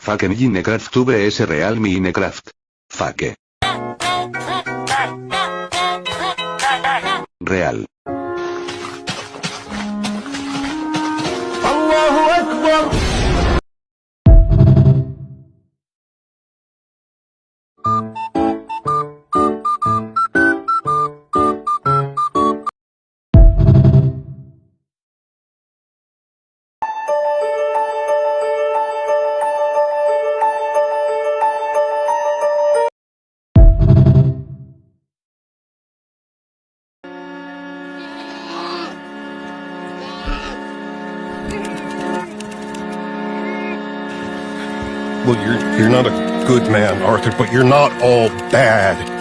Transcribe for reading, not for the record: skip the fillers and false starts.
Fake Minecraft vs Real Minecraft. Fake. Real. Allahu Ekber. Well, you're not a good man, Arthur, but you're not all bad.